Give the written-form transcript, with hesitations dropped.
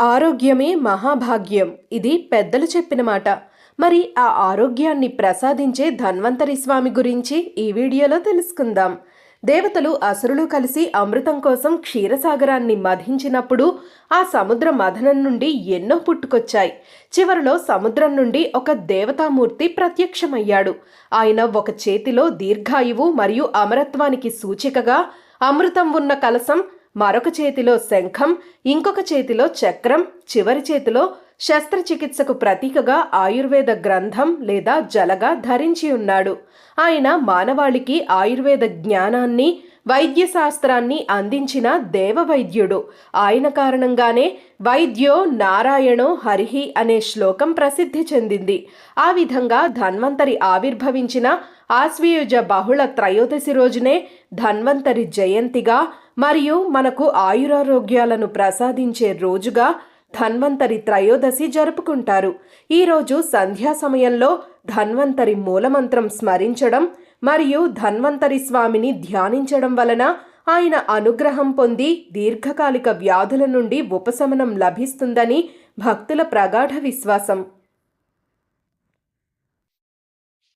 ఆరోగ్యమే మహాభాగ్యం. ఇది పెద్దలు చెప్పిన మాట. మరి ఆ ఆరోగ్యాన్ని ప్రసాదించే ధన్వంతరి స్వామి గురించి ఈ వీడియోలో తెలుసుకుందాం. దేవతలు అసురులు కలిసి అమృతం కోసం క్షీరసాగరాన్ని మధించినప్పుడు ఆ సముద్ర మథనం నుండి ఎన్నో పుట్టుకొచ్చాయి. చివరిలో సముద్రం నుండి ఒక దేవతామూర్తి ప్రత్యక్షమయ్యాడు. ఆయన ఒక చేతిలో దీర్ఘాయువు మరియు అమరత్వానికి సూచికగా అమృతం ఉన్న కలశం, మరొక చేతిలో శంఖం, ఇంకొక చేతిలో చక్రం, చివరి చేతిలో శస్త్రచికిత్సకు ప్రతీకగా ఆయుర్వేద గ్రంథం లేదా జలగా ధరించి ఉన్నాడు. ఆయన మానవాళికి ఆయుర్వేద జ్ఞానాన్ని, వైద్యశాస్త్రాన్ని అందించిన దేవవైద్యుడు. ఆయన కారణంగానే వైద్యో నారాయణో హరిహి అనే శ్లోకం ప్రసిద్ధి చెందింది. ఆ విధంగా ధన్వంతరి ఆవిర్భవించిన ఆశ్వయుజ బహుళ త్రయోదశి రోజునే ధన్వంతరి జయంతిగా మరియు మనకు ఆయురారోగ్యాలను ప్రసాదించే రోజుగా ధన్వంతరి త్రయోదశి జరుపుకుంటారు. ఈరోజు సంధ్యా సమయంలో ధన్వంతరి మూలమంత్రం స్మరించడం మరియు ధన్వంతరి స్వామిని ధ్యానించడం వలన ఆయన అనుగ్రహం పొంది దీర్ఘకాలిక వ్యాధుల నుండి ఉపశమనం లభిస్తుందని భక్తుల ప్రగాఢ విశ్వాసం.